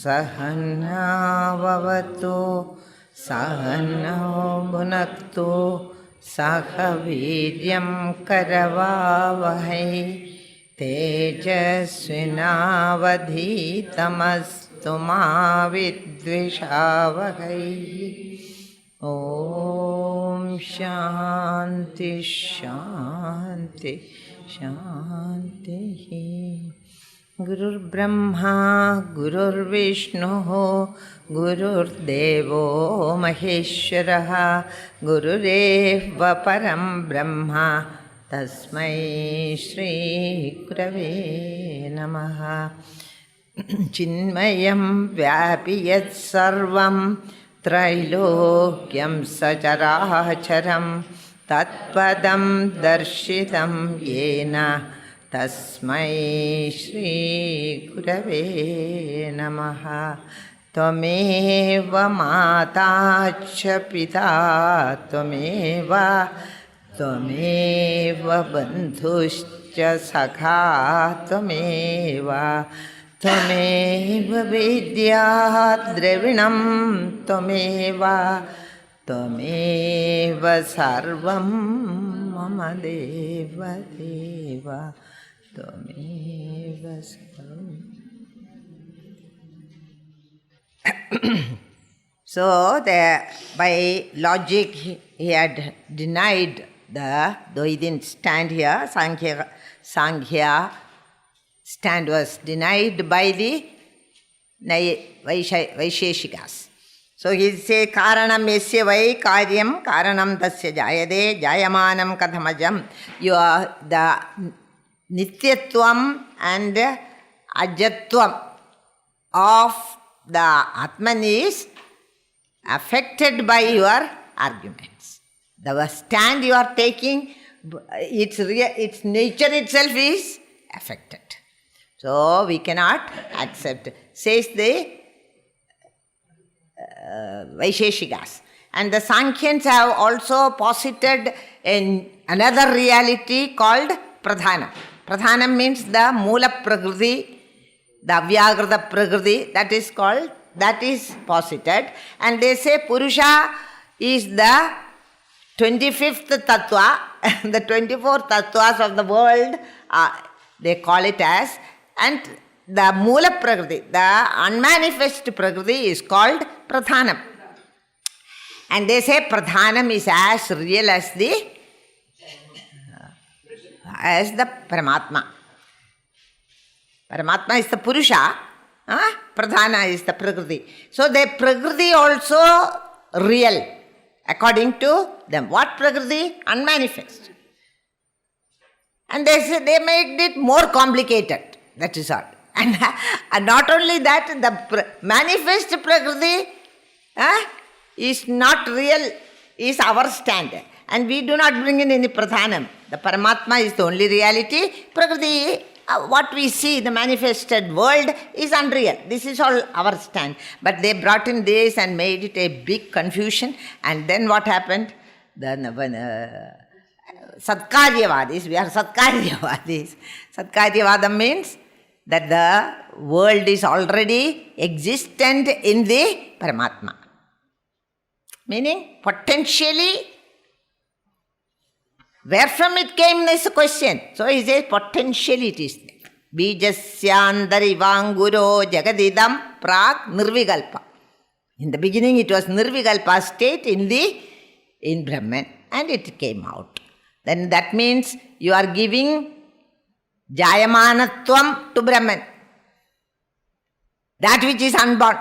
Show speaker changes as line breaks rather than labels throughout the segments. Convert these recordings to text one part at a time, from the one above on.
Sahana vavatu Sahano bhunaktu Sahaviryam karavavahai Tejasvinavadhitamastu ma vidvishavahai. Om Shanti Shanti Shanti. Gurur Brahma Gurur Vishnu Gurur Devo Maheshwaraha Gurureva Param Brahma Tasmai Shri Gurave Namaha. Chinmayam Vyapiyat Sarvam Trailokyam Sacharacharam Tatpadam Darshitam Yena Tasmai Shri Gurave Namaha. Tvameva Mata Cha Pita Tvameva Bandhuscha Sakha Tvameva Vidya Dravinam Tvameva Sarvam Mama Deva Deva Tvameva Sarvam. So, by logic, he had denied though he didn't stand here, Sankhya stand was denied by the Vaisheshikas. So he say, Karanam yasya vai karyam karanam tasya jayade jayamanam kathamajam. You are the nityatvam and ajatvam of the Atman is affected by your arguments. The stand you are taking, its nature itself is affected. So we cannot accept, says the Vaisheshikas. And the Sankhyans have also posited another reality called Pradhanam. Pradhanam means the Mula Prakriti, the Avyagrata Prakriti, that is posited. And they say Purusha is the 25th Tattva, the 24 Tattvas of the world, they call it as, and the Mula Prakriti, the unmanifest Prakriti is called Pradhanam. And they say Pradhanam is as real as the Paramatma. Paramatma is the Purusha, Pradhana is the Prakriti. So the Prakriti also real, according to them. What Prakriti? Unmanifest. And they say they made it more complicated. That is all. And not only that, the manifest Prakriti is not real, is our stand. And we do not bring in any Pradhanam. The Paramatma is the only reality. Prakriti, what we see, the manifested world, is unreal. This is all our stand. But they brought in this and made it a big confusion. And then what happened? Satkaryavadis, we are Satkaryavadis. Satkaryavada means that the world is already existent in the Paramatma. Meaning, potentially, where from it came is a question. So he says, potentially it is there. Bijasyandharivanguro jagadidam prag nirvigalpa. In the beginning it was nirvigalpa state in Brahman, and it came out. Then that means you are giving jayamanatvam to Brahman, that which is unborn.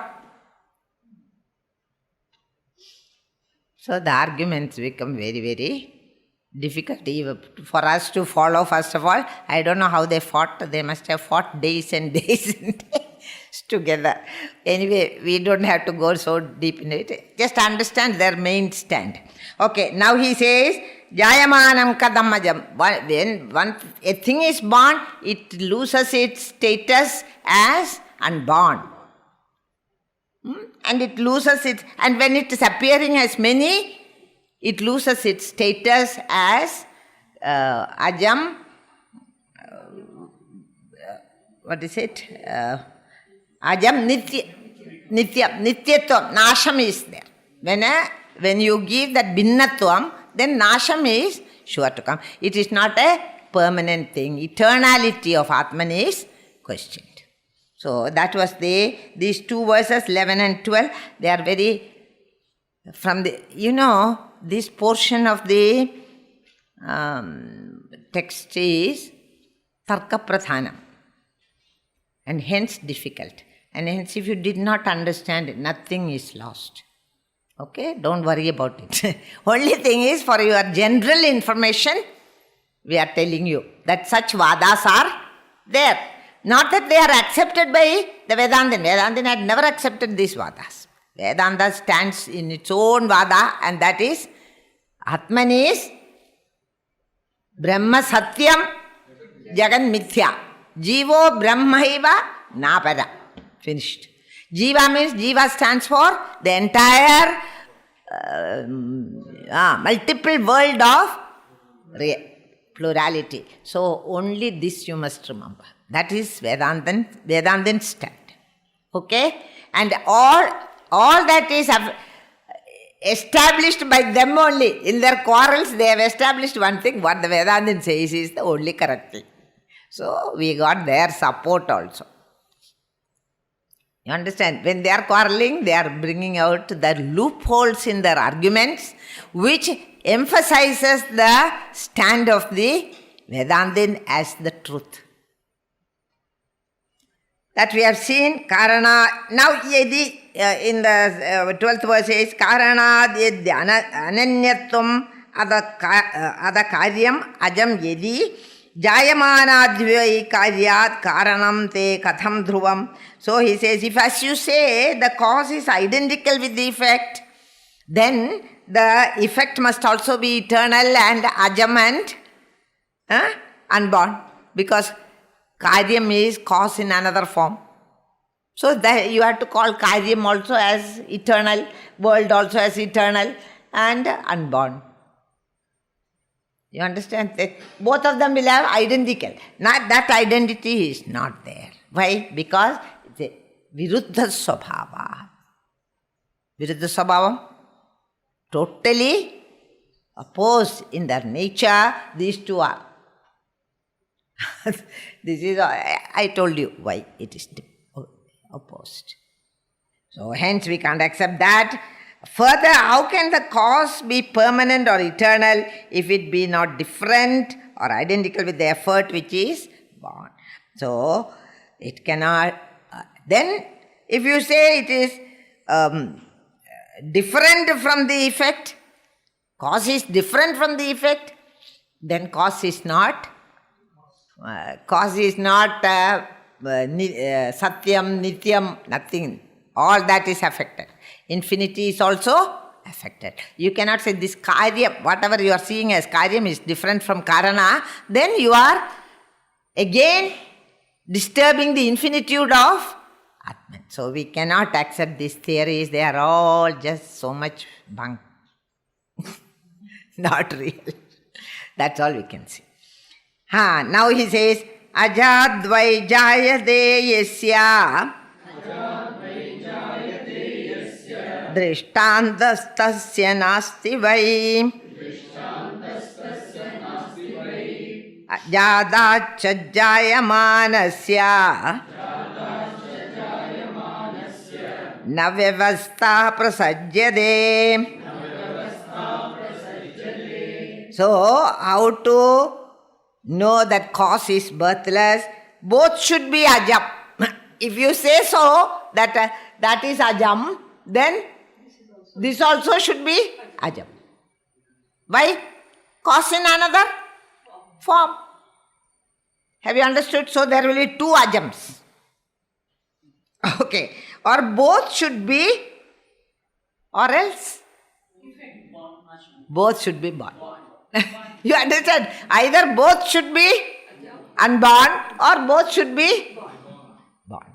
So the arguments become very, very difficult for us to follow. First of all, I don't know how they fought. They must have fought days and days and days together. Anyway, we don't have to go so deep in it. Just understand their main stand. Okay, now he says, Jayamanam kadamajam. When a thing is born, it loses its status as unborn. And it loses its, and when it is appearing as many, it loses its status as ajam, what is it? Ajam nitya, Nityatvam, Nasham is there. When you give that Bhinnatvam, then Nasham is sure to come. It is not a permanent thing. Eternality of Atman is questioned. So that was these two verses, 11 and 12, they are very, from the, this portion of the text is Tarka Pradhanam, and hence difficult. And hence if you did not understand it, nothing is lost. Okay, don't worry about it. Only thing is, for your general information, we are telling you that such vadas are there. Not that they are accepted by the Vedantin. Vedantin had never accepted these vadas. Vedanta stands in its own vada, and that is Atman is Brahma Satyam Jagan Mithya. Jivo Brahmaiva Napara. Finished. Jiva means, Jiva stands for the entire multiple world of plurality. So only this you must remember. That is Vedantin stand. Okay? And all that is established by them only. In their quarrels, they have established one thing. What the Vedantin says is the only correct thing. So we got their support also. You understand? When they are quarreling, they are bringing out the loopholes in their arguments, which emphasizes the stand of the Vedantin as the truth. That we have seen, Karana. Now, in the 12th verse says, Karana ananyatvam ada karyam ajam yedi jayamanadvai karyat karanam te katham dhruvam. So he says, if as you say the cause is identical with the effect, then the effect must also be eternal and ajam and unborn, because karyam is cause in another form. So that you have to call karyam also as eternal, world also as eternal and unborn. You understand? That both of them will have identical. Not that identity is not there. Why? Because it's a viruddha svabhava. Viruddha svabhavam, totally opposed in their nature, these two are. This is, I told you why it is opposed. So hence we can't accept that. Further, how can the cause be permanent or eternal if it be not different or identical with the effort which is born? So it cannot. Then if you say it is different from the effect, cause is different from the effect, then cause is not satyam, nityam, nothing. All that is affected. Infinity is also affected. You cannot say this karyam, whatever you are seeing as karyam is different from karana, then you are again disturbing the infinitude of Atman. So we cannot accept these theories. They are all just so much bunk. Not real. That's all we can see. Now he says, Ajadvai jayade yasya Drishtantastasya nasti vai Jadacha jayamanasya Navyavastha prasajyade. So, how to know that cause is birthless? Both should be ajam. If you say so, that is ajam, then this also should be ajam. Why? Cause in another form. Have you understood? So there will be two ajams. Okay. Or both should be, or else? Both should be born. You understand? Either both should be unborn or both should be born.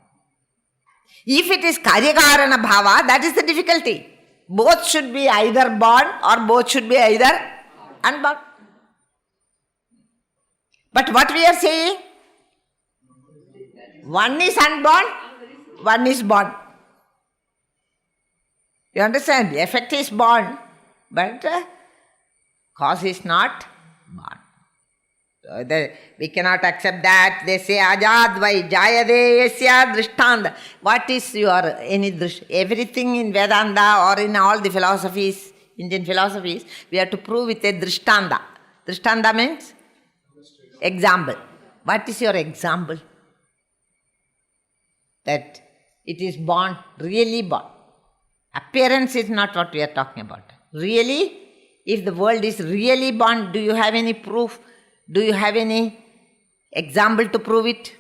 If it is karyakarana bhava, that is the difficulty. Both should be either born or both should be either unborn. But what we are saying? One is unborn, one is born. You understand? The effect is born, but cause is not born. So we cannot accept that. They say, Ajad vai jayade yasya drishtanda. What is everything in Vedanta or in all the philosophies, Indian philosophies, we have to prove with a drishtanda. Drishtanda means example. What is your example? That it is born, really born. Appearance is not what we are talking about. Really, if the world is really born, do you have any proof? Do you have any example to prove it?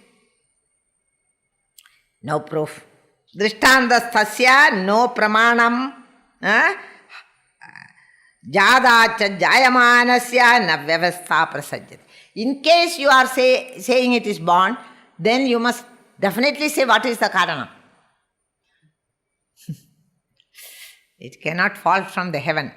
No proof. Drishtandasthasya no pramanam jadacha jayamanasya na vyavastha prasajyate. In case you are saying it is born, then you must definitely say what is the karanam. It cannot fall from the heaven.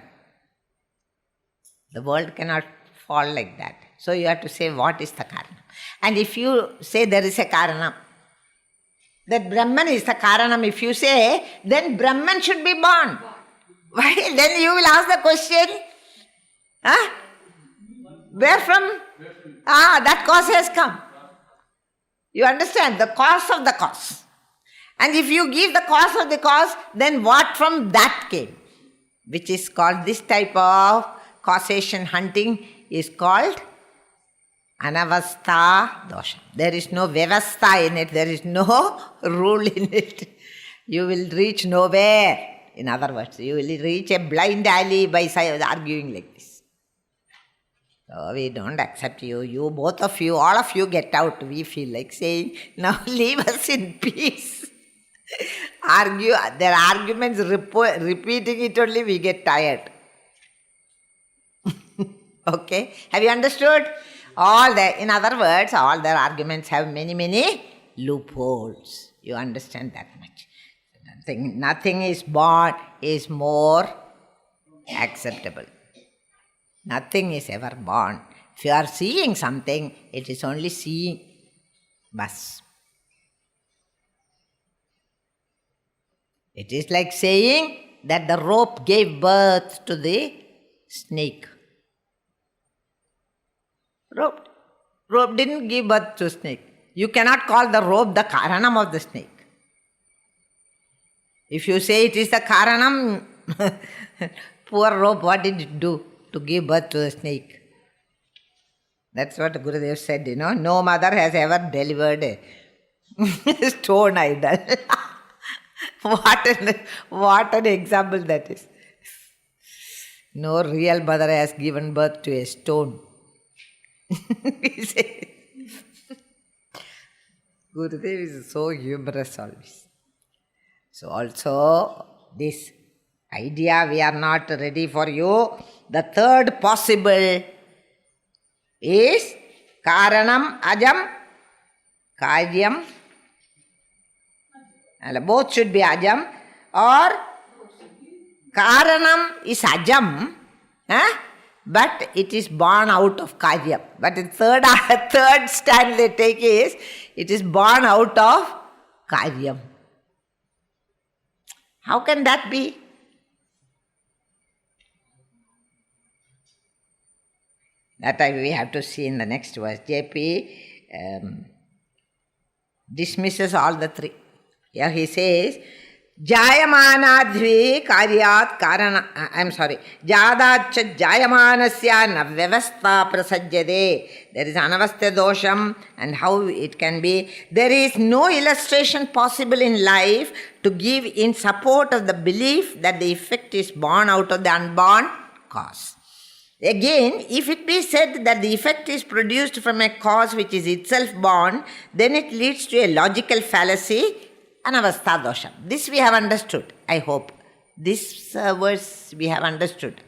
The world cannot fall like that. So you have to say what is the karanam. And if you say there is a karanam, that Brahman is the karanam, if you say, then Brahman should be born. Why? Then you will ask the question, where from? That cause has come. You understand? The cause of the cause. And if you give the cause of the cause, then what from that came? Which is called, this type of causation hunting is called anavastha dosha. There is no vyavastha in it. There is no rule in it. You will reach nowhere. In other words, you will reach a blind alley by arguing like this. So we don't accept you. You, both of you, all of you get out. We feel like saying, now leave us in peace. Argue, their arguments, repeating it only, we get tired. Okay? Have you understood? In other words, all their arguments have many, many loopholes. You understand that much. Nothing is born is more acceptable. Nothing is ever born. If you are seeing something, it is only seeing. Bas. It is like saying that the rope gave birth to the snake. Rope didn't give birth to snake. You cannot call the rope the karanam of the snake. If you say it is the karanam, poor rope, what did it do to give birth to the snake? That's what Gurudev said, no mother has ever delivered a stone idol. What an example that is. No real mother has given birth to a stone. Gurudev is so humorous always. So also this idea we are not ready for you. The third possible is karanam ajam karyam. And both should be ajam, or karanam is ajam, but it is born out of karyam. But the third stand they take is, it is born out of karyam. How can that be? That we have to see in the next verse. JP dismisses all the three. Here he says, Jayamanadhvi karyat karana, Jadacha jayamanasya na vyavastha prasajyade. There is anavastha dosham, and how it can be. There is no illustration possible in life to give in support of the belief that the effect is born out of the unborn cause. Again, if it be said that the effect is produced from a cause which is itself born, then it leads to a logical fallacy, anavastha dosham. This we have understood, I hope. This verse we have understood.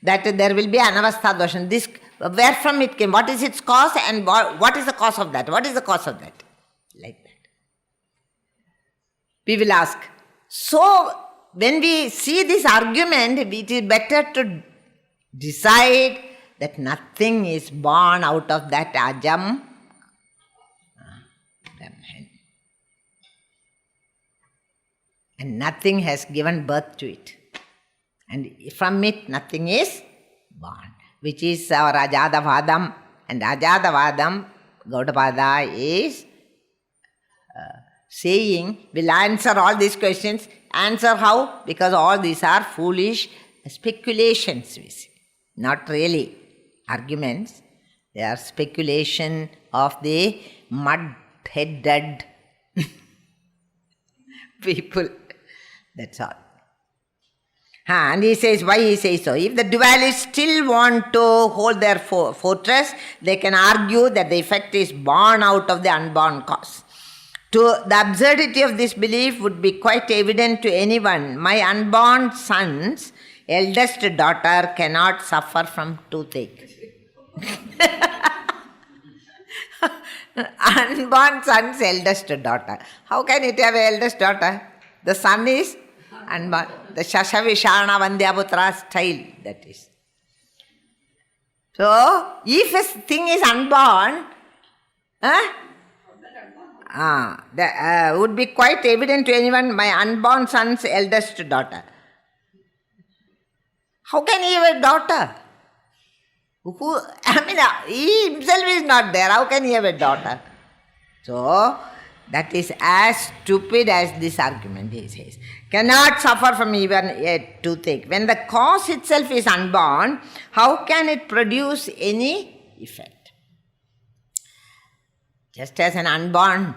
That there will be anavastha dosham. This, where from it came, what is its cause, and what is the cause of that? What is the cause of that? Like that. We will ask. So, when we see this argument, it is better to decide that nothing is born out of that ajam. And nothing has given birth to it. And from it nothing is born, which is our Ajadavadam. And Ajadavadam, Gaudapada is saying, will answer all these questions. Answer how? Because all these are foolish speculations, we say. Not really arguments. They are speculation of the mud-headed people. That's all. And he says, why he says so? If the dualists still want to hold their fortress, they can argue that the effect is born out of the unborn cause. The absurdity of this belief would be quite evident to anyone. My unborn son's eldest daughter cannot suffer from toothache. Unborn son's eldest daughter. How can it have an eldest daughter? The son is unborn. The Shashavishana Vandyaputra style, that is. So, if a thing is unborn, would be quite evident to anyone, my unborn son's eldest daughter. How can he have a daughter? He himself is not there. How can he have a daughter? So, that is as stupid as this argument, he says. Cannot suffer from even a toothache. When the cause itself is unborn, how can it produce any effect? Just as an unborn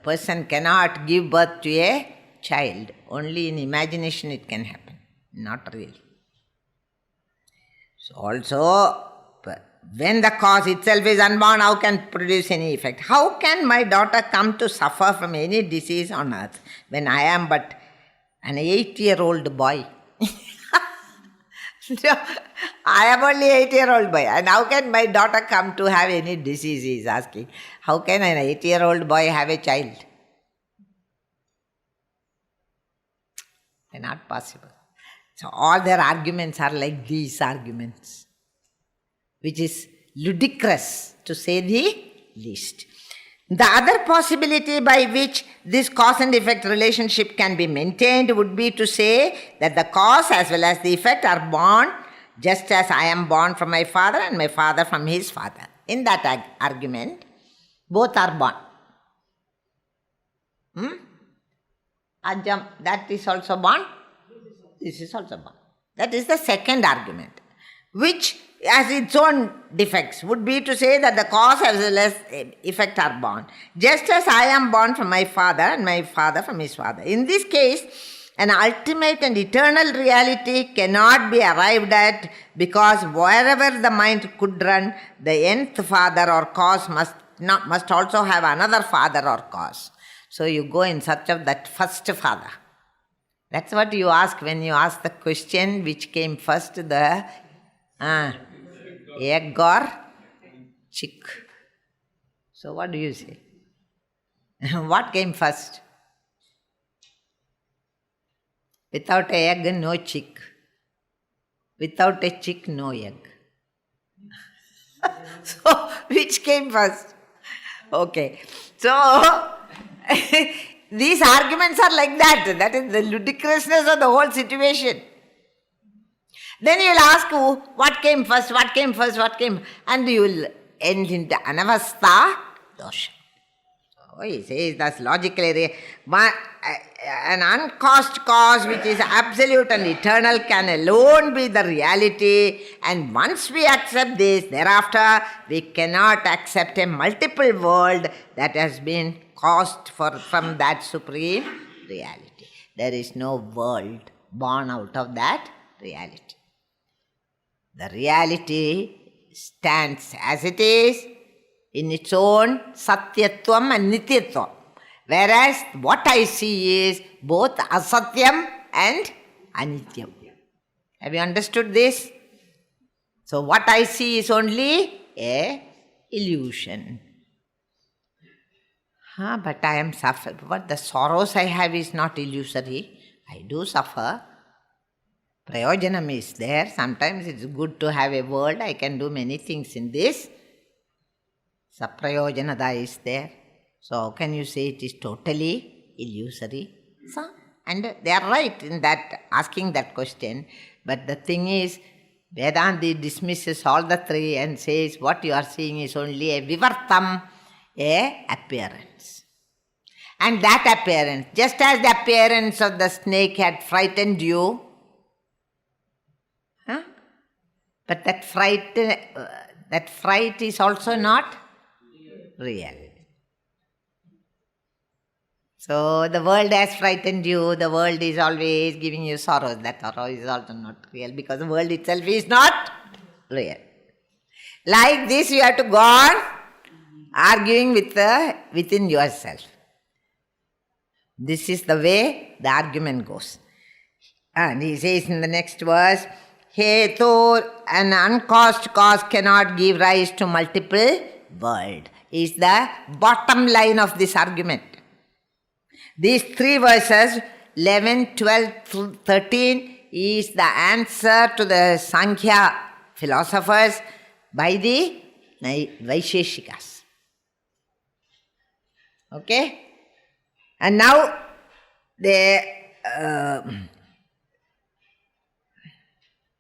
person cannot give birth to a child, only in imagination it can happen, not really. So also, when the cause itself is unborn, how can it produce any effect? How can my daughter come to suffer from any disease on earth when I am but an 8-year-old boy? No, I am only 8-year-old boy. And how can my daughter come to have any disease, he is asking. How can an 8-year-old boy have a child? Not possible. So all their arguments are like these arguments, which is ludicrous to say the least. The other possibility by which this cause and effect relationship can be maintained would be to say that the cause as well as the effect are born just as I am born from my father and my father from his father. In that argument, both are born. Ajam, that is also born. This is also born. That is the second argument, which as its own defects would be to say that the cause as well as effect are born, just as I am born from my father and my father from his father. In this case, an ultimate and eternal reality cannot be arrived at, because wherever the mind could run, the nth father or cause must also have another father or cause. So you go in search of that first father. That's what you ask when you ask the question, which came first, the egg or chick. So what do you say? What came first? Without an egg, no chick. Without a chick, no egg. So, which came first? Okay. So, these arguments are like that. That is the ludicrousness of the whole situation. Then you will ask, what came first, what came first, what came? And you will end into anavastha dosha. So he says that's logically an uncaused cause which is absolute and eternal can alone be the reality. And once we accept this, thereafter we cannot accept a multiple world that has been caused from that supreme reality. There is no world born out of that reality. The reality stands as it is in its own satyatvam and nityatvam. Whereas what I see is both asatyam and anityam. Have you understood this? So what I see is only a illusion. But I am suffering. But the sorrows I have is not illusory. I do suffer. Prayojanam is there. Sometimes it's good to have a world. I can do many things in this. Saprayojanada is there. So how can you say it is totally illusory? So And they are right in that, asking that question. But the thing is, Vedanta dismisses all the three and says what you are seeing is only a vivartam, a appearance. And that appearance, just as the appearance of the snake had frightened you, but that fright is also not real. So the world has frightened you, the world is always giving you sorrows. That sorrow is also not real because the world itself is not real. Like this you have to go on arguing within yourself. This is the way the argument goes. And he says in the next verse, Hetu, an uncaused cause cannot give rise to multiple world, is the bottom line of this argument. These three verses, 11, 12, 13, is the answer to the Sankhya philosophers by the Vaisheshikas. Okay? And now, the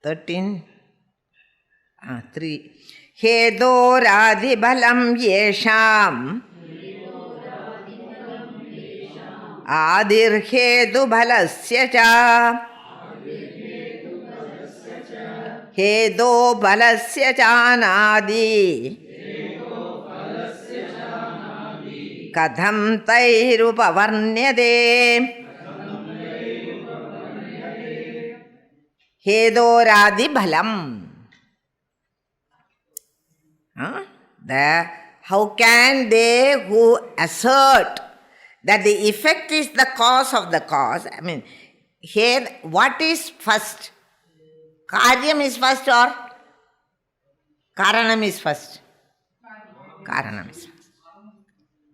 13, 3. Hedoradi balam yesham Adirhedu balasya cha Hedo balasya chanadi Kadham tairupavarnyade Hedoradi balam. How can they who assert that the effect is the cause of the cause? I mean, here what is first? Karyam is first or Karanam is first? Karanam is first.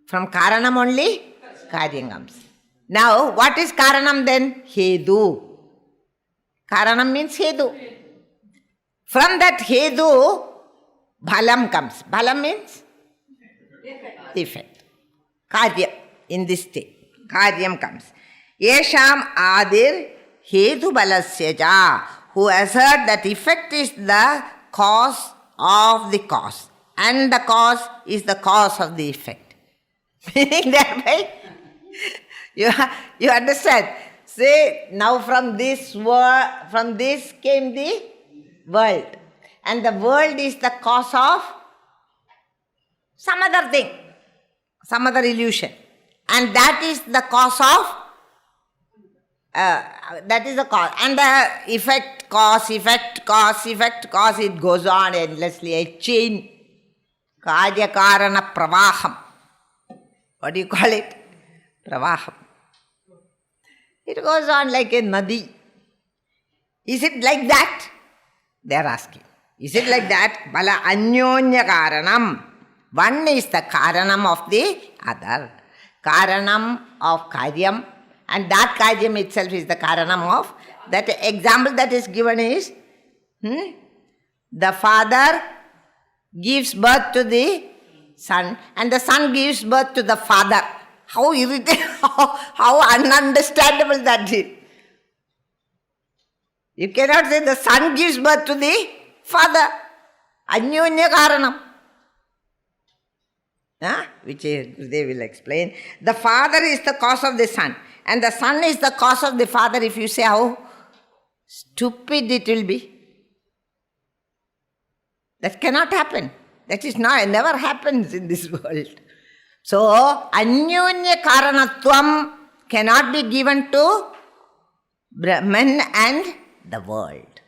From Karanam only Karyam comes. Now, what is Karanam then? Hedu. Karanam means Hedu. From that Hedu, Bhalam comes. Bhalam means effect. Karya in this state. Karyam comes. Yesham adir hetu balasya ja, who assert that effect is the cause of the cause and the cause is the cause of the effect. Meaning thereby, you understand. Say, now from this came the world. And the world is the cause of some other thing, some other illusion. And that is the cause of, that is the cause. And the effect, cause, effect, cause, effect, cause, it goes on endlessly. A chain. Karya karana pravaham. What do you call it? Pravaham. It goes on like a nadi. Is it like that? They are asking. Is it like that? Bala anyonya karanam. One is the karanam of the other. Karanam of karyam. And that karyam itself is the karanam of. That example that is given is, the father gives birth to the son and the son gives birth to the father. How irritating, how ununderstandable that is. You cannot say the son gives birth to the father. Anyonya karanam. Which they will explain. The father is the cause of the son. And the son is the cause of the father. If you say how stupid it will be. That cannot happen. That is not, never happens in this world. So, anyonya karanatvam cannot be given to Brahman and the world.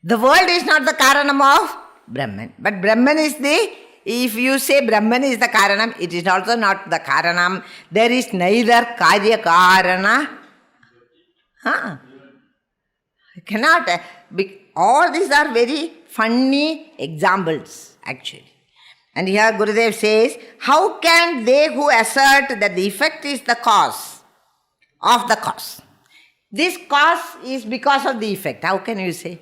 The world is not the karanam of Brahman. But Brahman is the, if you say Brahman is the karanam, it is also not the karanam. There is neither karya karana. Cannot. All these are very funny examples actually. And here Gurudev says, how can they who assert that the effect is the cause of the cause? This cause is because of the effect. How can you say?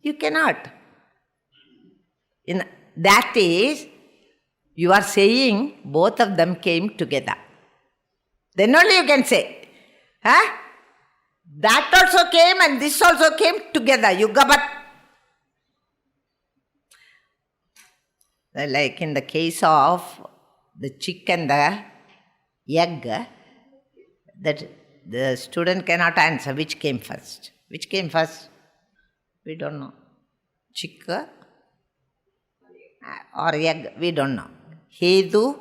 You cannot. That is, you are saying both of them came together. Then only you can say. Huh? That also came and this also came together. Yugabat. Like in the case of the chick and the egg, that the student cannot answer which came first. Which came first? We don't know. Chick or egg? We don't know. Hedu,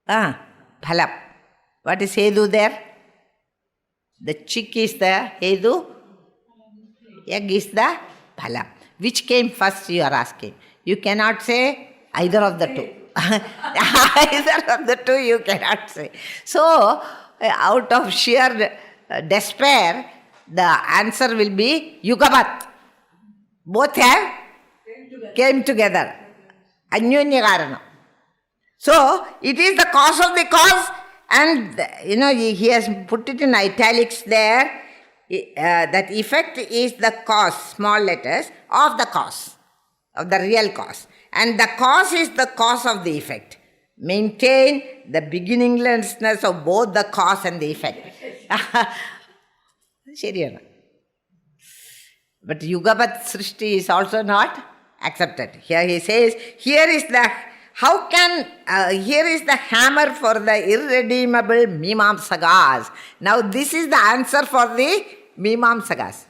phalam. What is Hedu there? The chick is the Hedu, egg is the phalam. Which came first, you are asking. You cannot say either of the two. Either of the two you cannot say. So, out of sheer despair, the answer will be Yugabat. Both came together. Anyunya karana. So, it is the cause of the cause, and he has put it in italics there, that effect is the cause, small letters, of the cause, of the real cause. And the cause is the cause of the effect. Maintain the beginninglessness of both the cause and the effect. But Yugabat Srishti is also not accepted. Here he says, here is the hammer for the irredeemable Mimamsakas. Now this is the answer for the Mimamsakas.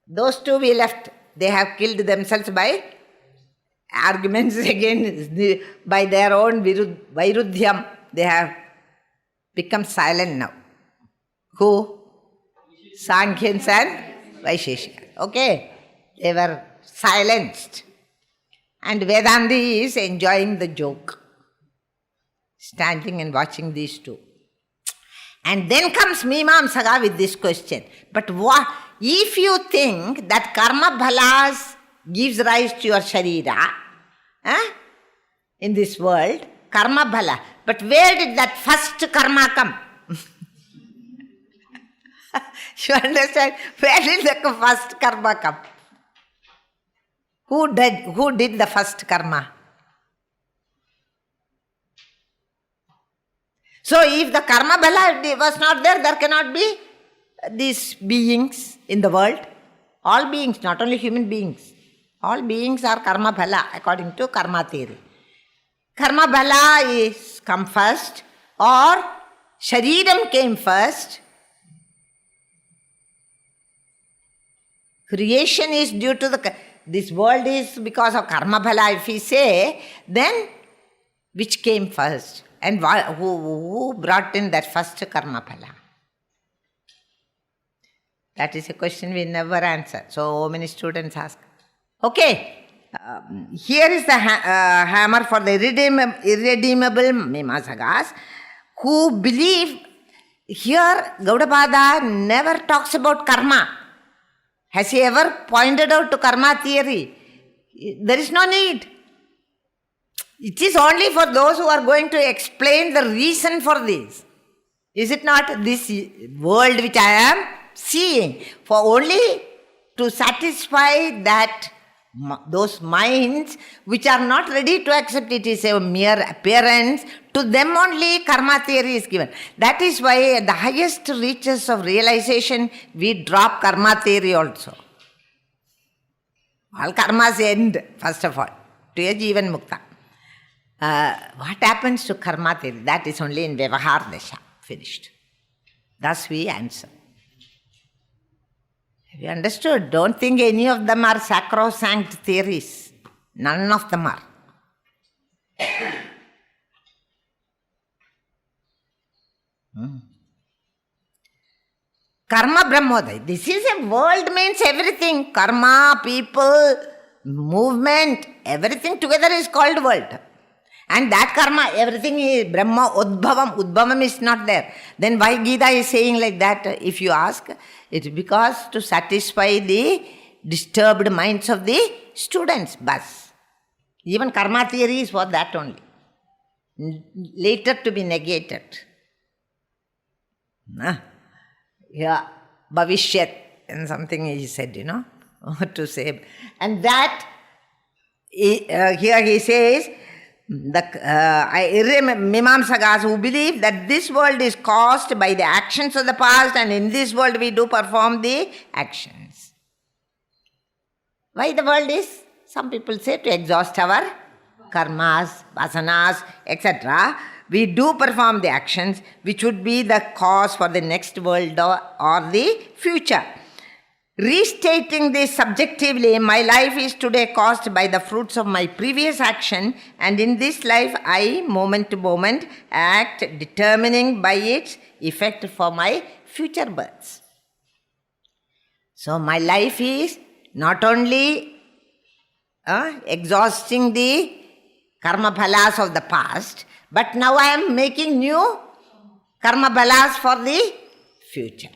Those two we left. They have killed themselves by arguments again, by their own Vairudhyam. They have become silent now. Who? Sankhyans and Vaisheshika. Okay? They were silenced. And Vedanti is enjoying the joke, standing and watching these two. And then comes Mimamsaka with this question. But what if you think that karma bhalas gives rise to your sharira in this world, karma bhala. But where did that first karma come? You understand? Where did the first karma come? Who did the first karma? So if the karma bhala was not there, there cannot be these beings in the world. All beings, not only human beings. All beings are karma bhala according to karma theory. Karma bhala is come first, or shariram came first. Creation is due to this world is because of karma bhala. If we say, then which came first? And who brought in that first karma bhala? That is a question we never answer. So many students ask. Okay, here is the hammer for the irredeemable Mimamsakas who believe. Here Gaudapada never talks about karma. Has he ever pointed out to karma theory? There is no need. It is only for those who are going to explain the reason for this. Is it not? This world which I am seeing, for only to satisfy those minds which are not ready to accept it is a mere appearance, to them only karma theory is given. That is why at the highest reaches of realization we drop karma theory also. All karmas end, first of all, to a Jivan Mukta. What happens to karma theory? That is only in Vyavahar Dasha, finished. Thus we answer. Have you understood? Don't think any of them are sacrosanct theories. None of them are. Karma Brahmodaya. This is a world, means everything. Karma, people, movement, everything together is called world. And that karma, everything is Brahma, Udbhavam. Udbhavam is not there. Then why Gita is saying like that? If you ask, it's because to satisfy the disturbed minds of the students. Bas. Even karma theory is for that only. Later to be negated. Yeah, Bhavishyat and something he said, to say. And that, here he says, Mimamsakas who believe that this world is caused by the actions of the past, and in this world we do perform the actions. Why the world is? Some people say to exhaust our karmas, vasanas, etc. We do perform the actions which would be the cause for the next world or the future. Restating this subjectively, my life is today caused by the fruits of my previous action, and in this life I, moment to moment, act determining by its effect for my future births. So my life is not only exhausting the karma phalas of the past, but now I am making new karma phalas for the future.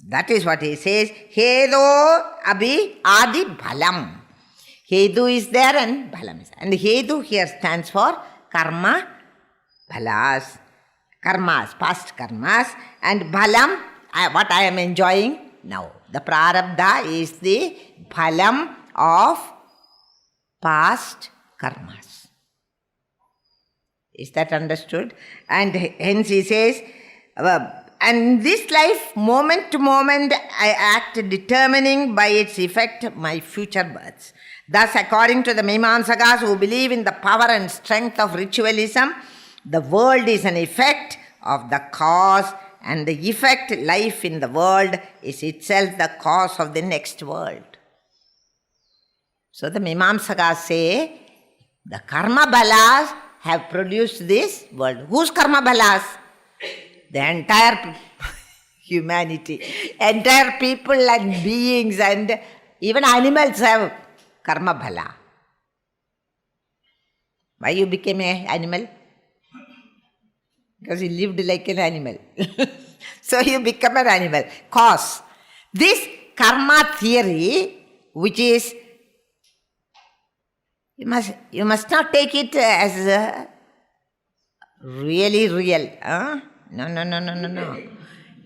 That is what he says. Hedo abhi adi bhalam. Hedu is there and bhalam is there. And Hedu here stands for karma bhalas. Karmas, past karmas. And bhalam, what I am enjoying now. The prarabdha is the bhalam of past karmas. Is that understood? And hence he says, and in this life, moment to moment, I act determining by its effect my future births. Thus, according to the Mimamsakas who believe in the power and strength of ritualism, the world is an effect of the cause, and the effect, life in the world, is itself the cause of the next world. So the Mimamsakas say, the karma balas have produced this world. Whose karma balas? The entire humanity, entire people and beings and even animals have karma bhala. Why you became an animal? Because you lived like an animal. So you become an animal. Cause. This karma theory, which is, you must not take it as really real. No.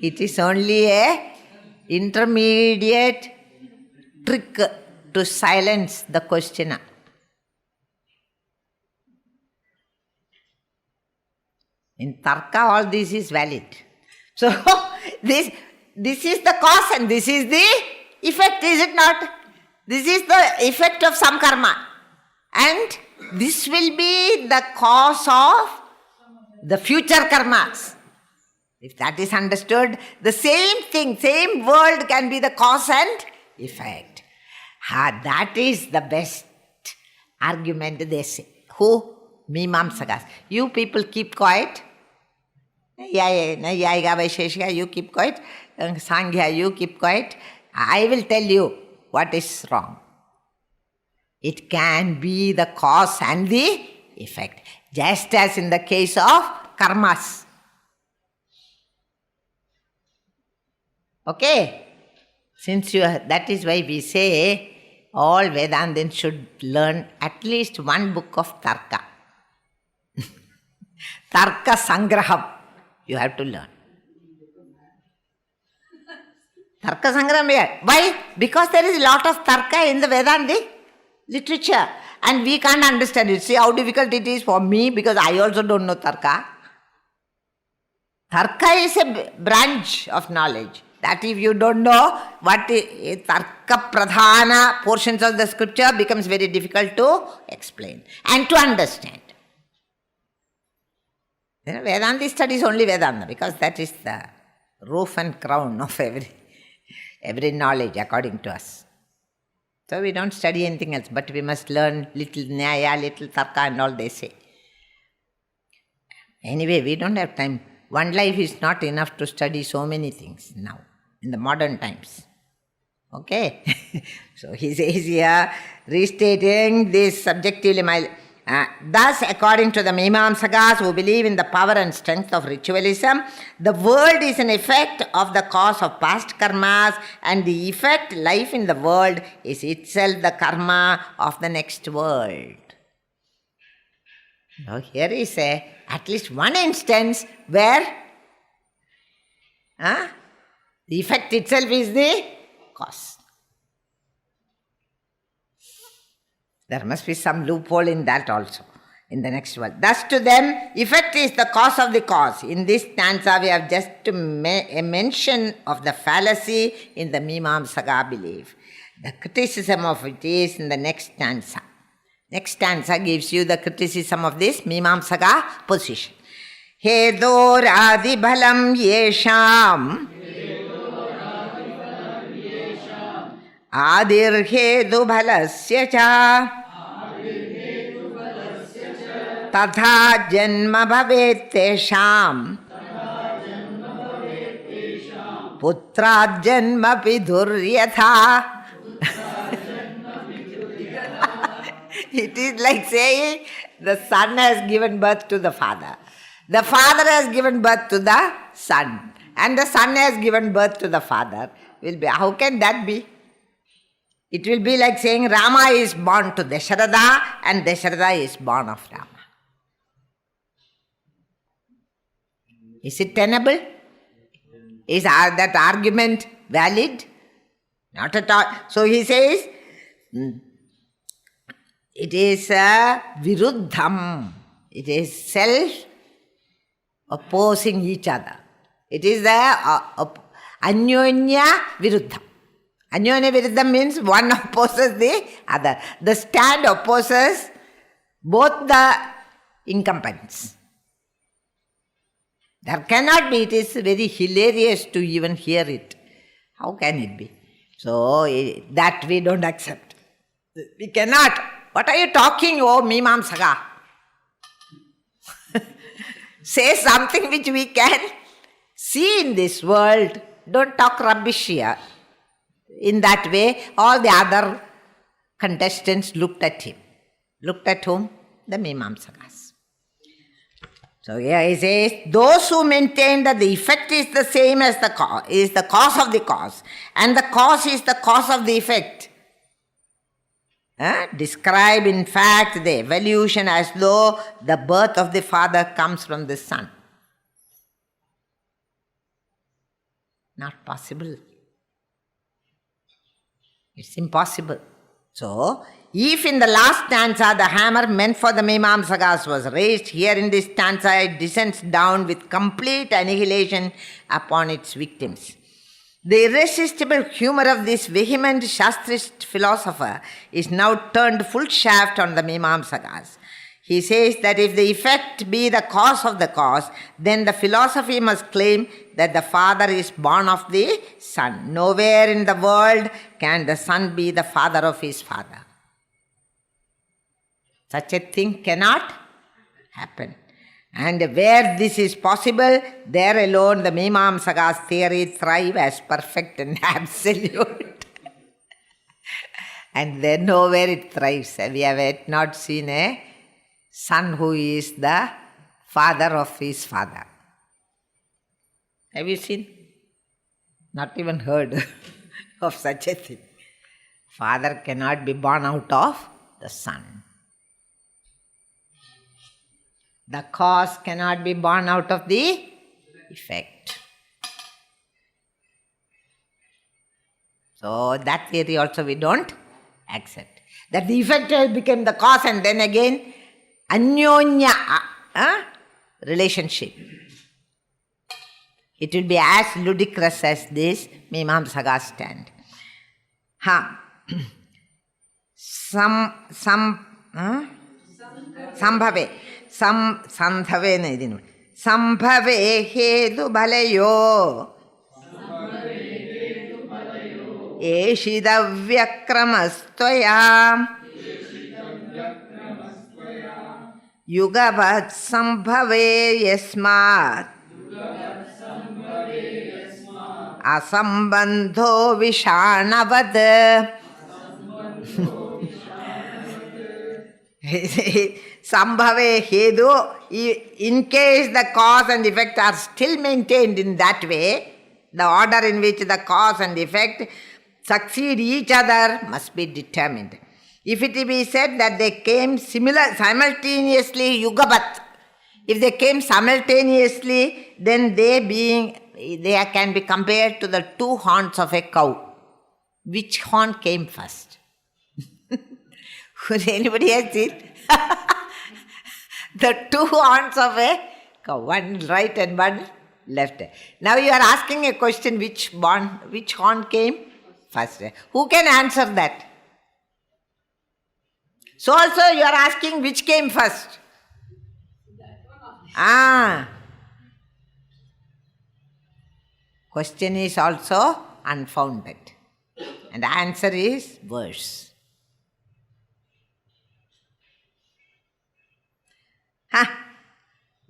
It is only a intermediate trick to silence the questioner. In Tarka, all this is valid. So, this is the cause and this is the effect, is it not? This is the effect of some karma. And this will be the cause of the future karmas. If that is understood, the same thing, same world can be the cause and effect. That is the best argument they say. Who? Mimamsakas. You people keep quiet. Nayayika, Vaisheshika, you keep quiet. Sankhya, you keep quiet. I will tell you what is wrong. It can be the cause and the effect. Just as in the case of karmas. Okay? Since that is why we say all Vedantins should learn at least one book of Tarka. Tarka Sangraham. You have to learn. Tarka Sangraham. Why? Because there is a lot of Tarka in the Vedantic literature. And we can't understand it. See how difficult it is for me because I also don't know Tarka. Tarka is a branch of knowledge. That if you don't know what is Tarka Pradhana portions of the scripture becomes very difficult to explain and to understand. Vedanta studies only Vedanta because that is the roof and crown of every knowledge according to us. So we don't study anything else, but we must learn little Nyaya, little Tarka and all they say. Anyway, we don't have time. One life is not enough to study so many things now, in the modern times. Okay? So he says here, restating this subjectively, thus, according to the Mimamsakas who believe in the power and strength of ritualism, the world is an effect of the cause of past karmas, and the effect, life in the world, is itself the karma of the next world. Now here is at least one instance where the effect itself is the cause. There must be some loophole in that also. in the next world. Thus to them, effect is the cause of the cause. In this stanza, we have just a mention of the fallacy in the Mimamsaka belief. The criticism of it is in the next stanza. Next stanza gives you the criticism of this Mimamsaka position. Hedoradi bhalam yesham adir hedu bhalasya cha तथा जन्म भवेत् तेषां पुत्रात् जन्म विदुर्यथा. It is like saying the son has given birth to the father. The father has given birth to the son. And the son has given birth to the father. How can that be? It will be like saying Rama is born to Dasharatha and Dasharatha is born of Rama. Is it tenable? Is that argument valid? Not at all. So he says, it is viruddham. It is self-opposing each other. It is the anyonya viruddham. Anyonya viruddham means one opposes the other. The stand opposes both the incumbents. There cannot be. It is very hilarious to even hear it. How can it be? So, that we don't accept. We cannot. What are you talking, oh Mimamsaka? Say something which we can see in this world. Don't talk rubbish here. In that way, all the other contestants looked at him. Looked at whom? The Mimamsakas. So here he says, those who maintain that the effect is the same as the cause, is the cause of the cause, and the cause is the cause of the effect, describe in fact the evolution as though the birth of the father comes from the son. Not possible. It's impossible. So, if in the last stanza the hammer meant for the Mimamsakas was raised, here in this stanza it descends down with complete annihilation upon its victims. The irresistible humor of this vehement Shastrist philosopher is now turned full shaft on the Mimamsakas. He says that if the effect be the cause of the cause, then the philosophy must claim that the father is born of the son. Nowhere in the world can the son be the father of his father. Such a thing cannot happen. And where this is possible, there alone the Mimamsaka's theory thrive as perfect and absolute. And then nowhere it thrives. We have yet not seen a son who is the father of his father. Have you seen? Not even heard of such a thing. Father cannot be born out of the son. The cause cannot be born out of the effect. So that theory also we don't accept. That the effect has become the cause and then again anyonya relationship. It will be as ludicrous as this Mimamsaka stand. Sambhave. Sambhave na idinu. Sambhave hedu balayo. Eshidavyakramastvaya. Yugavat sambhave yasmat. Asambandho vishanavad. Sambhave hedu, in case the cause and effect are still maintained in that way, the order in which the cause and effect succeed each other must be determined. If it be said that they came simultaneously yugabat, if they came simultaneously, then they can be compared to the two horns of a cow. Which horn came first? Anybody has seen? The two horns of a cow, one right and one left. Now you are asking a question, which horn came first? Who can answer that? So also you are asking which came first? Question is also unfounded. And the answer is verse.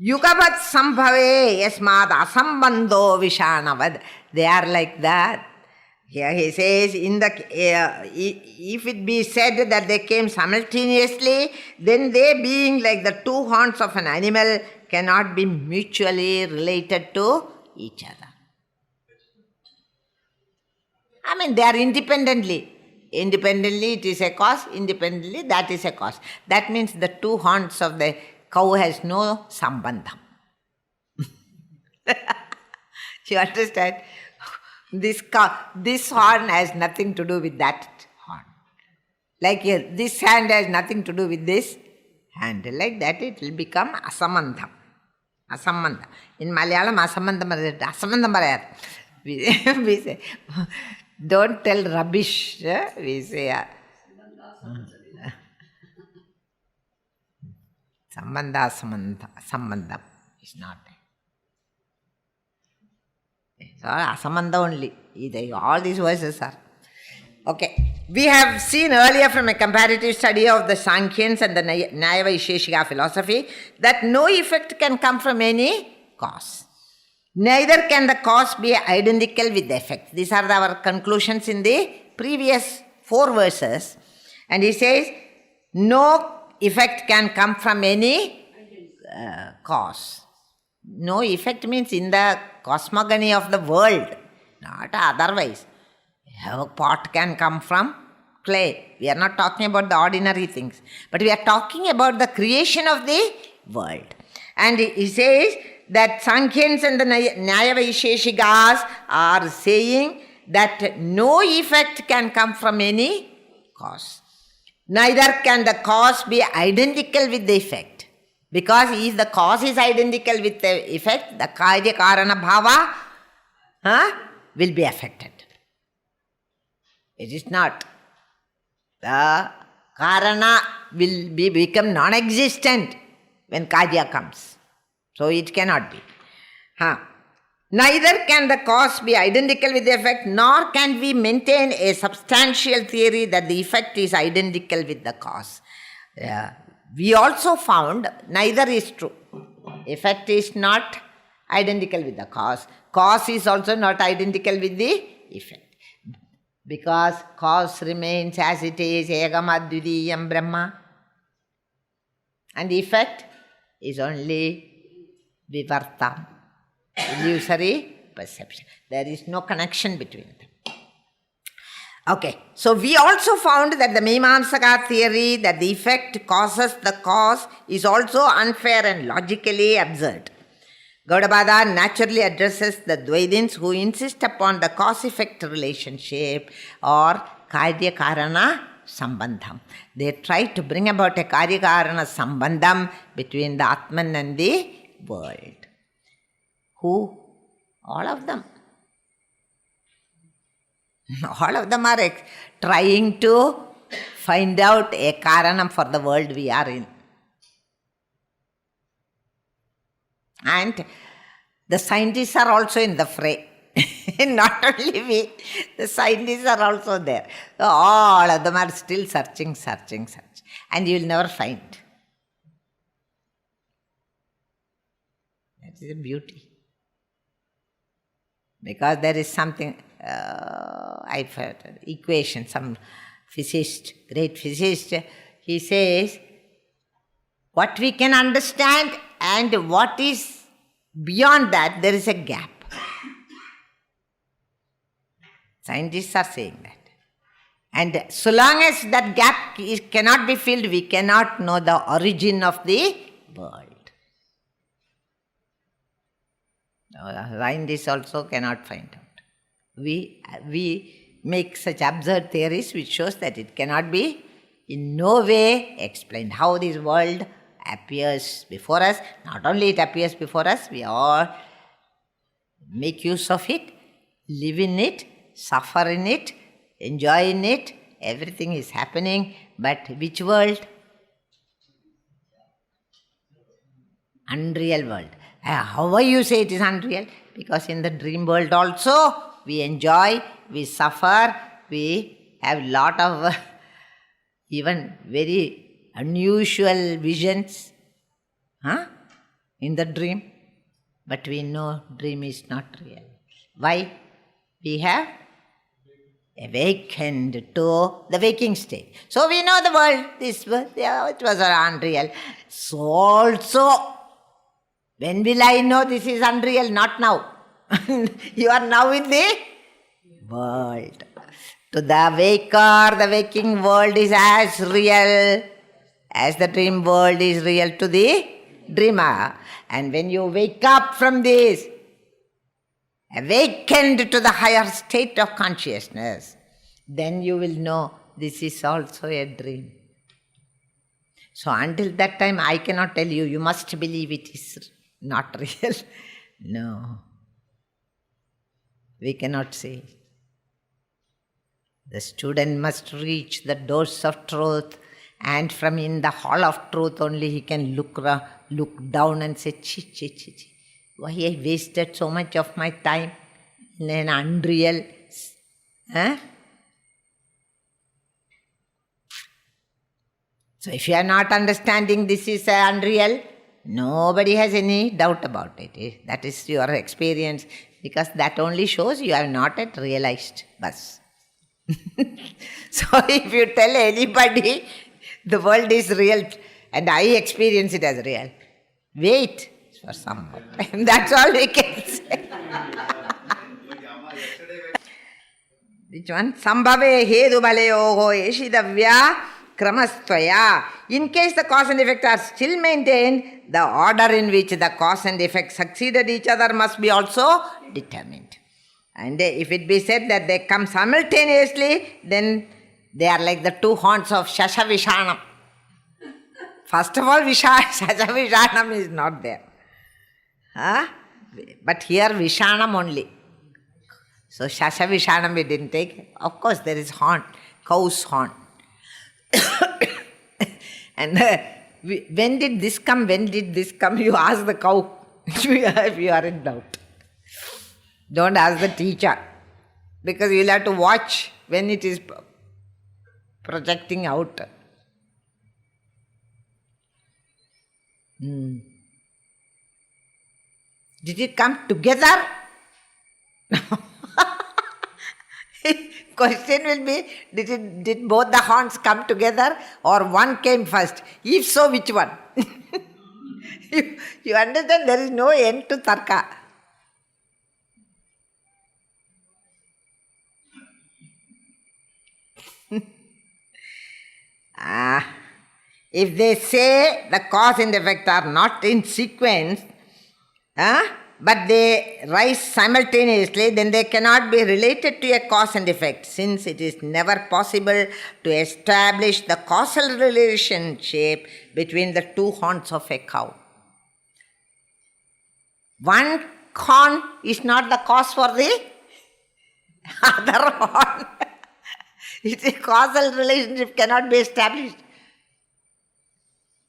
Yugavat sambhave yasmad asambandho vishanavad. They are like that. Here he says, if it be said that they came simultaneously, then they, being like the two horns of an animal, cannot be mutually related to each other. I mean, they are independently. Independently it is a cause, independently that is a cause. That means the two horns of the cow has no sambandham. You understand? This horn has nothing to do with that horn. Like this hand has nothing to do with this hand. Like that it will become asamandham. Asamandham. In Malayalam, asamandham. We say, don't tell rubbish. We say, sambandham is not there. So, asamandha only. All these verses are. Okay. We have seen earlier from a comparative study of the Sankhyans and the Nyaya Vaisheshika philosophy that no effect can come from any cause. Neither can the cause be identical with the effect. These are our conclusions in the previous 4 verses. And he says, no effect can come from any cause. No effect means in the cosmogony of the world, not otherwise. A pot can come from clay. We are not talking about the ordinary things, but we are talking about the creation of the world. And he says that Sankhyans and the Nyaya Vaisheshikas are saying that no effect can come from any cause. Neither can the cause be identical with the effect. Because if the cause is identical with the effect, the karya karana bhava will be affected. It is not. The karana will become non-existent when karya comes. So it cannot be. Neither can the cause be identical with the effect, nor can we maintain a substantial theory that the effect is identical with the cause. We also found neither is true. Effect is not identical with the cause. Cause is also not identical with the effect. Because cause remains as it is, egam advidiyam brahma. And effect is only vivarta, illusory perception. There is no connection between them. Okay, so we also found that the Mimamsaka theory that the effect causes the cause is also unfair and logically absurd. Gaudapada naturally addresses the Dvaidins who insist upon the cause-effect relationship or karya-karana sambandham. They try to bring about a karya-karana sambandham between the Atman and the world. Who? All of them. All of them are trying to find out a karanam for the world we are in. And the scientists are also in the fray. Not only we, the scientists are also there. So all of them are still searching. And you will never find. That is a beauty. Because there is something, I've heard equation, some physicist, great physicist, he says, what we can understand and what is beyond that, there is a gap. Scientists are saying that. And so long as that gap cannot be filled, we cannot know the origin of the world. Scientists also cannot find out. We make such absurd theories which shows that it cannot be in no way explained how this world appears before us. Not only it appears before us, we all make use of it, live in it, suffer in it, enjoy in it. Everything is happening. But which world? Unreal world. How you say it is unreal? Because in the dream world also, we enjoy, we suffer, we have lot of even very unusual visions in the dream. But we know dream is not real. Why? We have awakened to the waking state. So we know the world, this world, it was unreal. So also, when will I know this is unreal? Not now. You are now in the world. To the waker, the waking world is as real as the dream world is real to the dreamer. And when you wake up from this, awakened to the higher state of consciousness, then you will know this is also a dream. So until that time, I cannot tell you, you must believe it is not real. No. We cannot say. The student must reach the doors of truth, and from in the hall of truth only he can look down and say, chi. Why I wasted so much of my time in an unreal. So if you are not understanding this is unreal, nobody has any doubt about it. That is your experience, because that only shows you have not yet realized. Bas. So if you tell anybody the world is real and I experience it as real, wait for some more time. That's all we can say. Which one? Sambhave hedu balayoho eshidavya kramastvaya. In case the cause and effect are still maintained, the order in which the cause and effect succeeded each other must be also determined. And if it be said that they come simultaneously, then they are like the two horns of Shashavishanam. First of all, Shashavishanam is not there. But here Vishanam only. So Shashavishanam we didn't take. Of course there is horn, cow's horn. And when did this come? You ask the cow if you are in doubt. Don't ask the teacher, because you will have to watch when it is projecting out. Did it come together? Question will be, did both the horns come together or one came first? If so, which one? You understand, there is no end to tarka. If they say the cause and effect are not in sequence, but they rise simultaneously, then they cannot be related to a cause and effect, since it is never possible to establish the causal relationship between the two horns of a cow. One horn is not the cause for the other horn. It's a causal relationship cannot be established.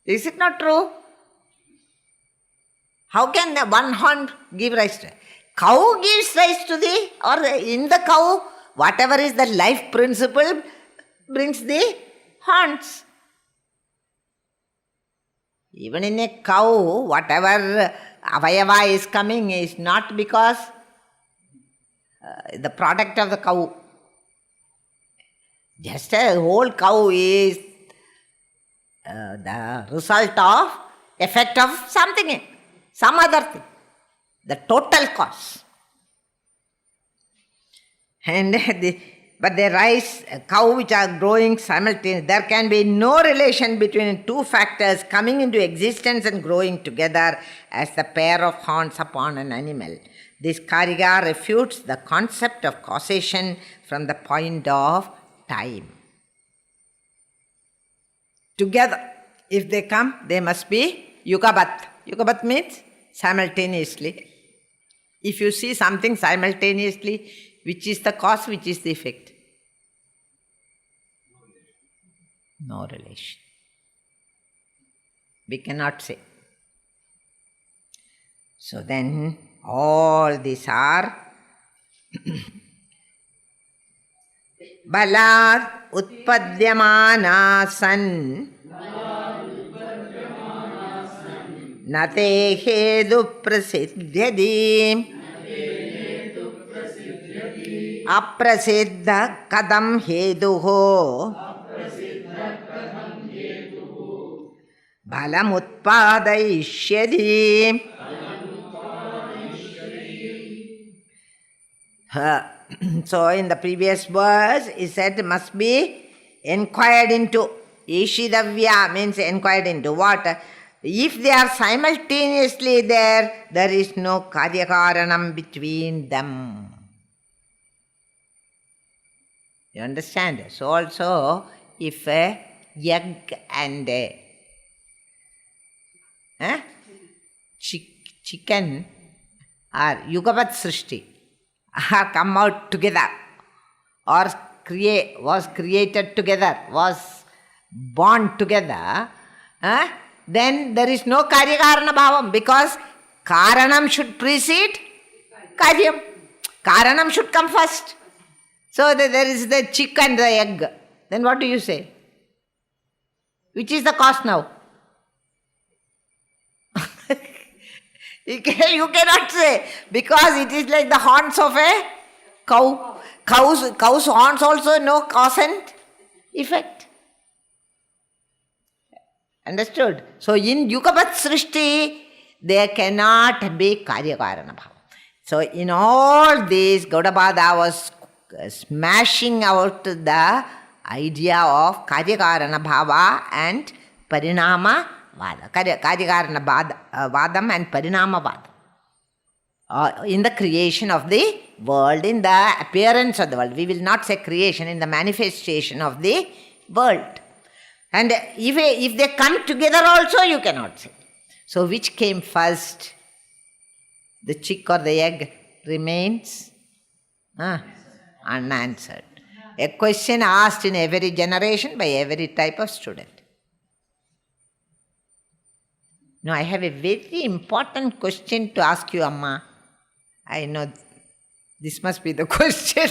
Is it not true? How can the one horn give rise to? Cow gives rise to or in the cow, whatever is the life principle brings the horns. Even in a cow, whatever avayava is coming is not because the product of the cow. Just a whole cow is the result of, effect of something, some other thing, the total cause. And but they rise, cow which are growing simultaneously. There can be no relation between two factors coming into existence and growing together as the pair of horns upon an animal. This Karika refutes the concept of causation from the point of time. Together, If they come, they must be yugabat. Yugabat means simultaneously. If you see something simultaneously, which is the cause, which is the effect? No relation. We cannot say. So then, all these are Balad utpadyamana san Nate hedu prasiddhyadi Aprasiddha kadam heduho Balam utpadayishyadi. So in the previous verse, he said must be inquired into. Ishidavya means inquired into. What? If they are simultaneously there, there is no karyakaranam between them. You understand? So also, if a egg and a chicken are yugavat srishti, are come out together, or was created together, was born together, then there is no karyakarana bhavam, because karanam should precede karyam. Karanam should come first. So there is the chick and the egg. Then what do you say? Which is the cause now? You cannot say, because it is like the horns of a cow. Cow's horns also no cause and effect. Understood? So in Yugapat Srishti, there cannot be Karyakarana Bhava. So in all this, Gaudapada was smashing out the idea of Karyakarana Bhava and Parinama Vada. Karyakarana Vadam and Parinama Vada. In the creation of the world, in the appearance of the world. We will not say creation, in the manifestation of the world. And if they come together also, you cannot say. So which came first? The chick or the egg remains unanswered. A question asked in every generation by every type of student. Now I have a very important question to ask you, Amma. I know this must be the question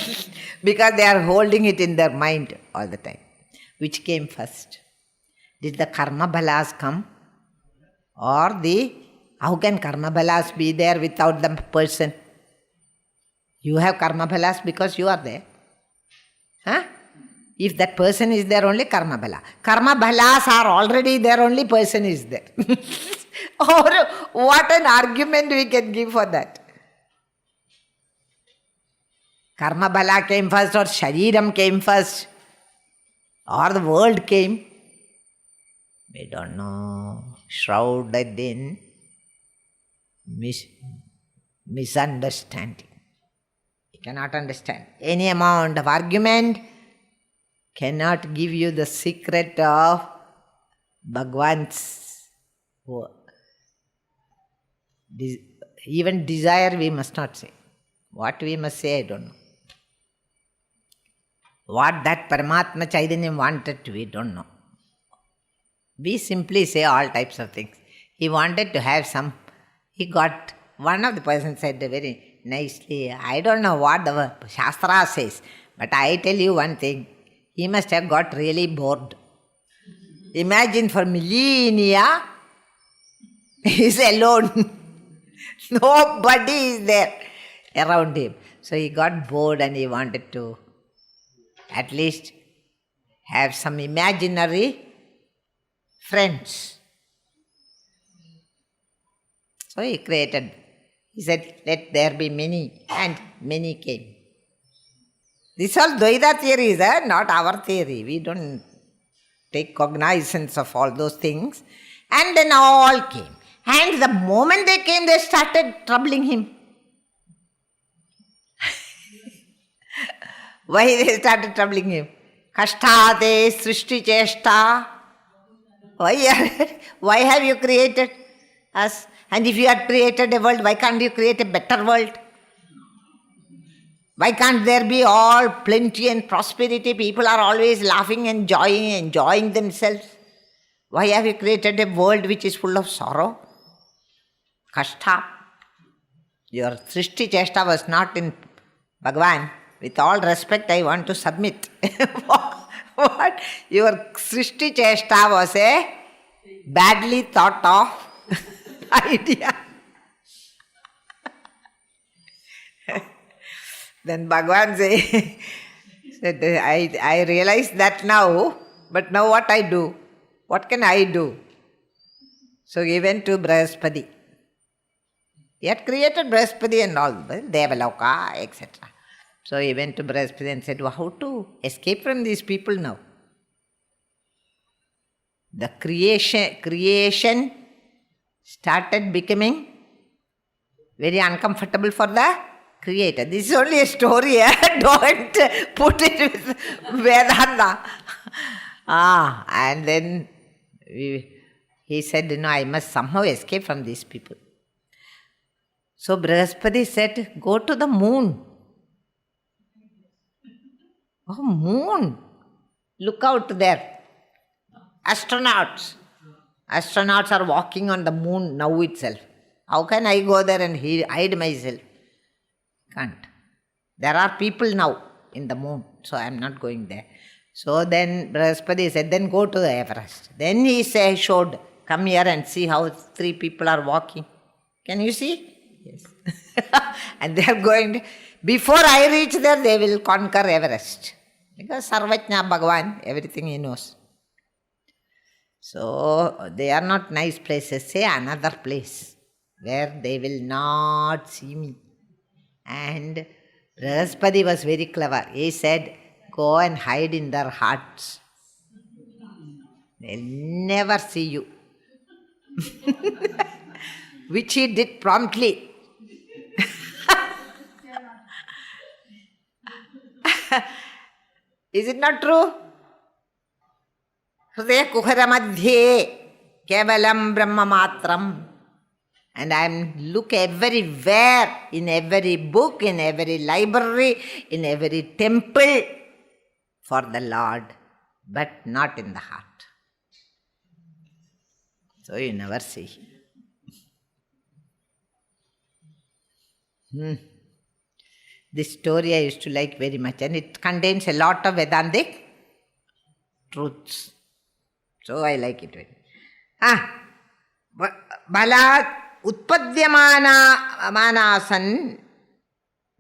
because they are holding it in their mind all the time. Which came first? Did the karma balas come? Or how can karma balas be there without the person? You have karma balas because you are there. If that person is there, only karma bala. Karma balas are already there, only person is there. Or what an argument we can give for that. Karma bala came first, or shariram came first, or the world came. We don't know. Shrouded in misunderstanding. You cannot understand. Any amount of argument cannot give you the secret of Bhagwan's even desire we must not say. What we must say, I don't know. What that Paramatma Chaitanya wanted, we don't know. We simply say all types of things. He wanted to have some, one of the persons said very nicely, I don't know what the Shastra says, but I tell you one thing, he must have got really bored. Imagine for millennia, he is alone. Nobody is there around him. So he got bored and he wanted to at least have some imaginary friends. So he created, he said, let there be many, and many came. This all Dvaita theory is not our theory. We don't take cognizance of all those things. And then all came. And the moment they came, they started troubling him. Why they started troubling him? Kashtade srishti cheshta. Why have you created us? And if you had created a world, why can't you create a better world? Why can't there be all plenty and prosperity? People are always laughing and enjoying themselves. Why have you created a world which is full of sorrow? Kashta. Your Srishti Chesta was not in Bhagavan. With all respect, I want to submit. What? Your Srishti Chesta was a badly thought of idea. Then Bhagavan said, I realize that now, but now what I do? What can I do? So he went to Brahaspati. He had created Brahaspati and all, Devaloka, etc. So he went to Brahaspati and said, how to escape from these people now? The creation started becoming very uncomfortable for the Creator. This is only a story. Don't put it with Vedanta. And then he said, I must somehow escape from these people. So Brahaspati said, go to the moon. Oh, moon. Look out there. Astronauts are walking on the moon now itself. How can I go there and hide myself? Can't. There are people now in the moon, so I am not going there. So then Brahaspati said, then go to the Everest. Then he showed, come here and see how 3 people are walking. Can you see? Yes. And they are going, before I reach there, they will conquer Everest. Because Sarvajna Bhagavan, everything he knows. So they are not nice places. Say another place where they will not see me. And Brahaspati was very clever. He said, go and hide in their hearts. They'll never see you. Which he did promptly. Is it not true? Hridaya kuhara madhye kevalam brahma matram. And I look everywhere, in every book, in every library, in every temple for the Lord, but not in the heart. So you never see Him. This story I used to like very much, and it contains a lot of Vedantic truths. So I like it very much. Balat utpadyamanasan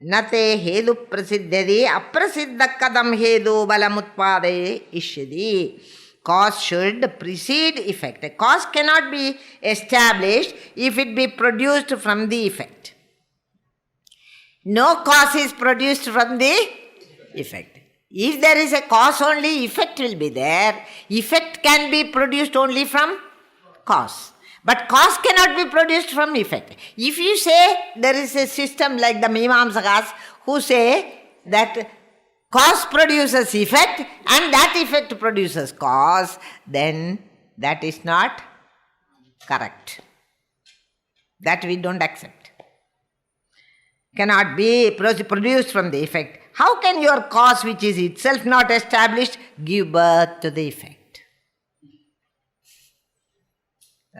nate hedu prasiddhadi aprasiddha kadam hedu balamutpade ishyadi. Cause should precede effect. A cause cannot be established if it be produced from the effect. No cause is produced from the effect. If there is a cause only, effect will be there. Effect can be produced only from cause. But cause cannot be produced from effect. If you say there is a system like the Mimamsakas who say that cause produces effect and that effect produces cause, then that is not correct. That we don't accept. Cannot be produced from the effect. How can your cause, which is itself not established, give birth to the effect?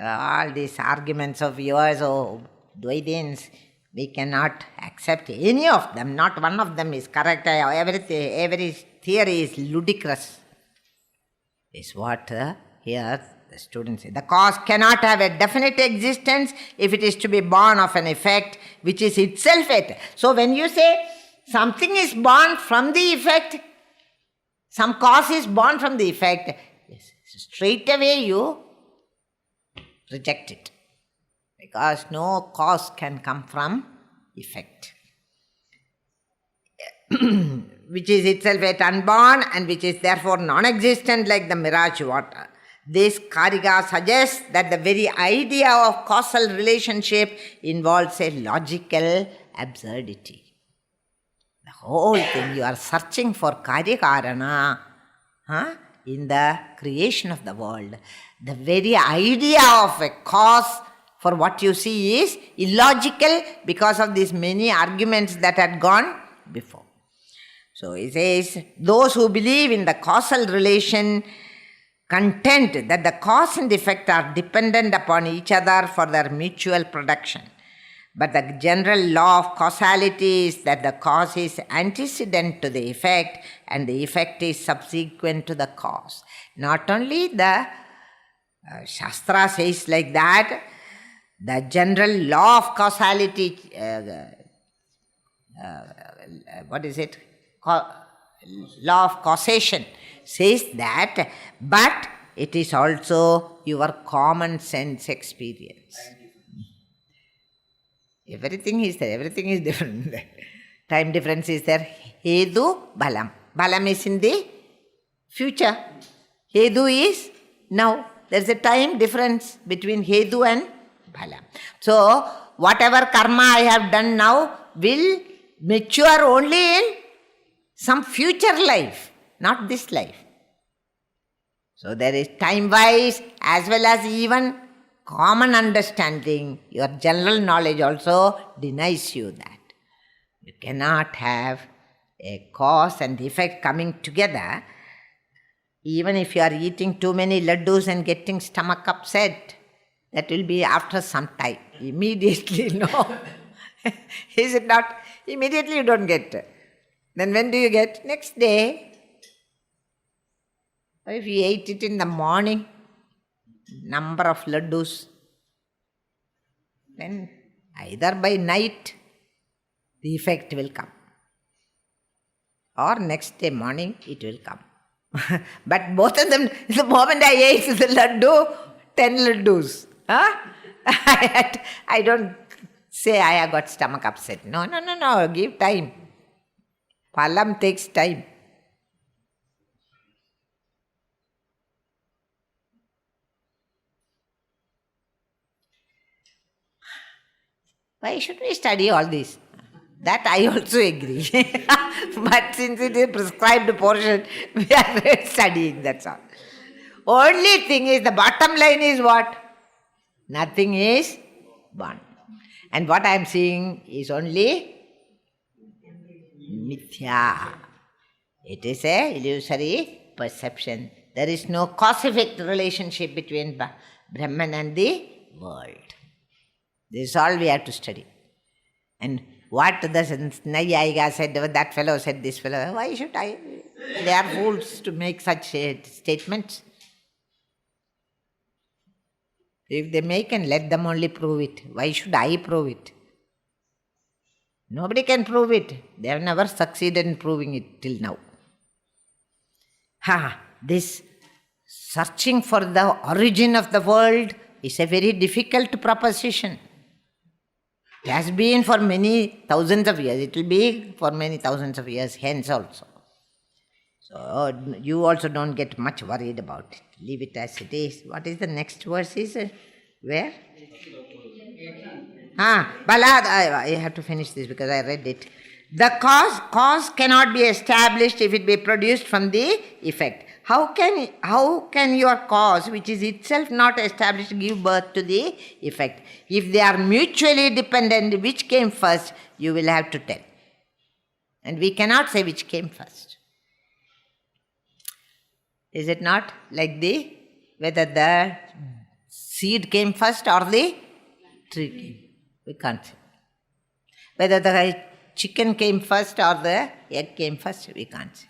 All these arguments of yours, Dvaitins, we cannot accept any of them. Not one of them is correct. Every theory is ludicrous. Is what here the students say. The cause cannot have a definite existence if it is to be born of an effect which is itself it. So when you say something is born from the effect, some cause is born from the effect, straight away you reject it. Because no cause can come from effect. Which is itself yet unborn and which is therefore non-existent like the mirage water. This Karika suggests that the very idea of causal relationship involves a logical absurdity. The whole thing, you are searching for Karyakarana. in the creation of the world. The very idea of a cause for what you see is illogical because of these many arguments that had gone before. So he says, those who believe in the causal relation contend that the cause and effect are dependent upon each other for their mutual production. But the general law of causality is that the cause is antecedent to the effect and the effect is subsequent to the cause. Not only the Shastra says like that, the general law of causality, law of causation says that, but it is also your common sense experience. Everything is there, everything is different. Time difference is there. Hedu, Balam. Balam is in the future. Hedu is now. There is a time difference between Hedu and Balam. So, whatever karma I have done now will mature only in some future life, not this life. So, there is time-wise as well as even common understanding. Your general knowledge also denies you that. You cannot have a cause and effect coming together. Even if you are eating too many laddus and getting stomach upset, that will be after some time. Immediately, no. Is it not? Immediately you don't get. Then when do you get? Next day. If you ate it in the morning, number of laddus, then either by night the effect will come, or next day morning it will come. But both of them, the moment I ate the laddu, 10 laddus. I don't say I have got stomach upset. No, give time. Palam takes time. Why should we study all this? That I also agree. But since it is a prescribed portion, we are studying, that's all. Only thing is, the bottom line is what? Nothing is born. And what I am seeing is only mithya. It is a illusory perception. There is no cause-effect relationship between Brahman and the world. This is all we have to study. And what the Nayayika said, that fellow said, this fellow, why should I? They are fools to make such statements. If they make, and let them only prove it. Why should I prove it? Nobody can prove it. They have never succeeded in proving it till now. This searching for the origin of the world is a very difficult proposition. It has been for many thousands of years. It will be for many thousands of years hence also. So you also don't get much worried about it. Leave it as it is. What is the next verse? Is where? Balad. I have to finish this because I read it. The cause cannot be established if it be produced from the effect. How can your cause, which is itself not established, give birth to the effect? If they are mutually dependent, which came first, you will have to tell. And we cannot say which came first. Is it not? Like whether the seed came first or the tree came. We can't say. Whether the chicken came first or the egg came first, we can't say.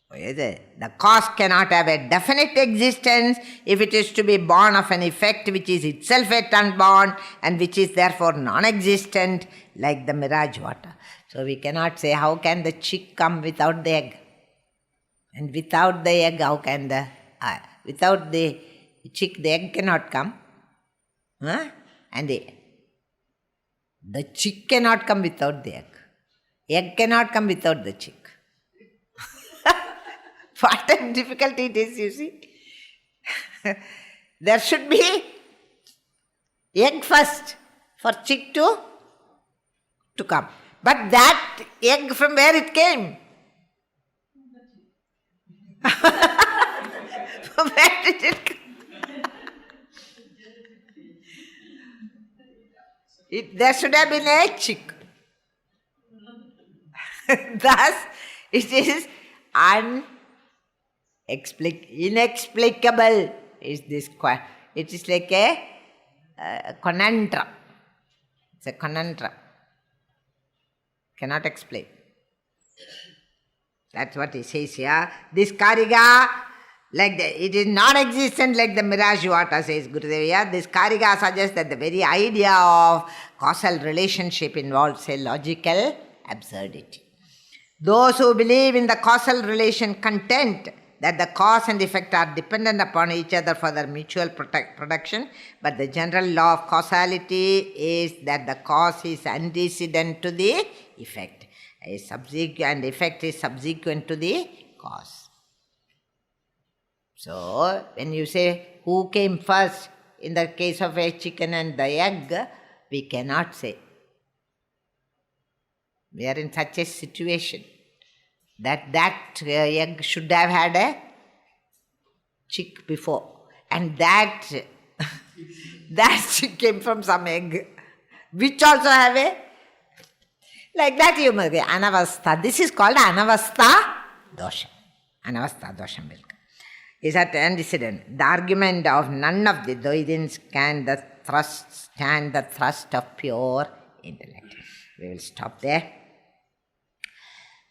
The cause cannot have a definite existence if it is to be born of an effect which is itself yet unborn and which is therefore non-existent, like the mirage water. So we cannot say how can the chick come without the egg? And without the egg, how can without the chick, the egg cannot come. And the chick cannot come without the egg. Egg cannot come without the chick. What a difficulty it is, you see. There should be egg first for chick to come. But that egg, from where it came? Where did it come? There should have been a chick. Thus, it is inexplicable. Is this? It is like a conundrum. It's a conundrum. Cannot explain. That's what he says here. This Karika, it is non-existent like the mirage water, says Gurudev here. This Karika suggests that the very idea of causal relationship involves a logical absurdity. Those who believe in the causal relation contend that the cause and effect are dependent upon each other for their mutual production, but the general law of causality is that the cause is antecedent to the effect. And effect is subsequent to the cause. So, when you say who came first in the case of a chicken and the egg, we cannot say. We are in such a situation that egg should have had a chick before, and that chick came from some egg, which also have a. Like that you must get anavastha. This is called anavastha dosha. Anavastha dosha is at antecedent. The argument of none of the Dvaitins can stand the thrust of pure intellect. We will stop there.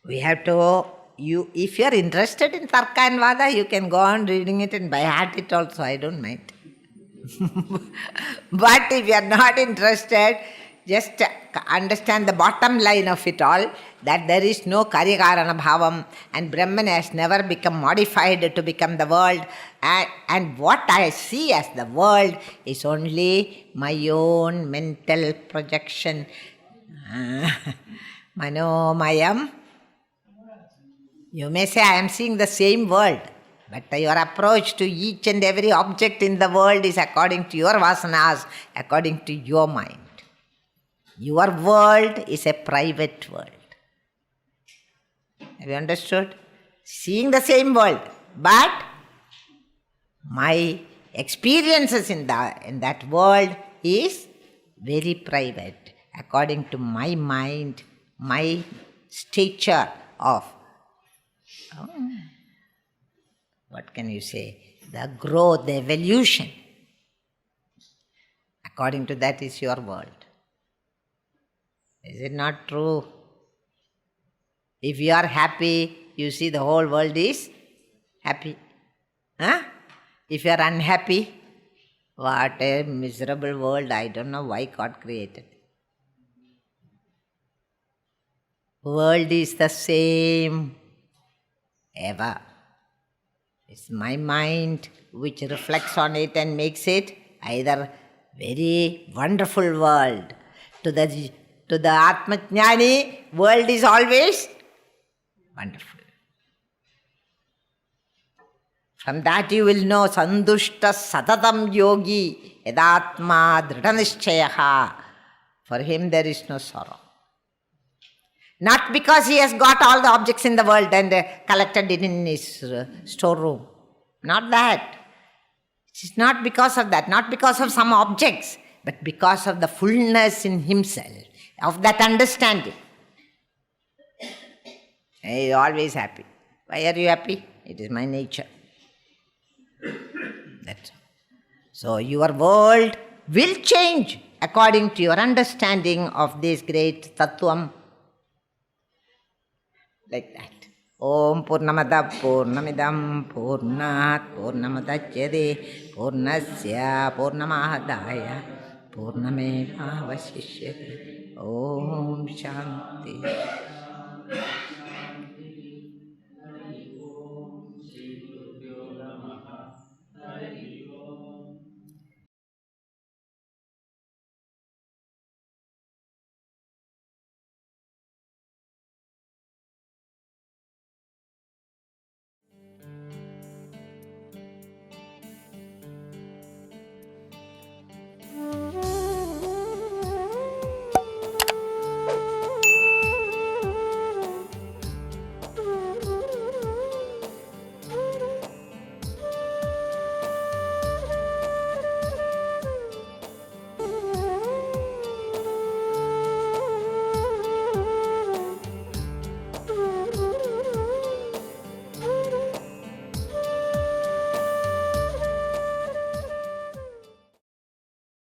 We have to, if you are interested in Tarka and Vada, you can go on reading it and by heart it also, I don't mind. But if you are not interested, just understand the bottom line of it all, that there is no Karyakarana Bhavam and Brahman has never become modified to become the world. And what I see as the world is only my own mental projection. Manomayam. You may say, I am seeing the same world, but your approach to each and every object in the world is according to your vasanas, according to your mind. Your world is a private world. Have you understood? Seeing the same world, but my experiences in that world is very private, according to my mind, my stature of, what can you say, the growth, the evolution. According to that is your world. Is it not true? If you are happy, you see the whole world is happy. If you are unhappy, what a miserable world. I don't know why God created. World is the same ever. It's my mind which reflects on it and makes it either very wonderful world. To the Atmajnani, world is always wonderful. From that you will know Sandushta Satatam Yogi Yadatma Dridhanishchayaha. For him there is no sorrow. Not because he has got all the objects in the world and collected it in his storeroom. Not that. It is not because of that, not because of some objects, but because of the fullness in himself, of that understanding. He is always happy. Why are you happy? It is my nature. That's all. So your world will change according to your understanding of this great Tattvam. Like that. Om Purnamada Purnamidam Purnat Purnamadachyade Purnasya Purnamahadaya Purnameva Vasishyate. Om Shanti.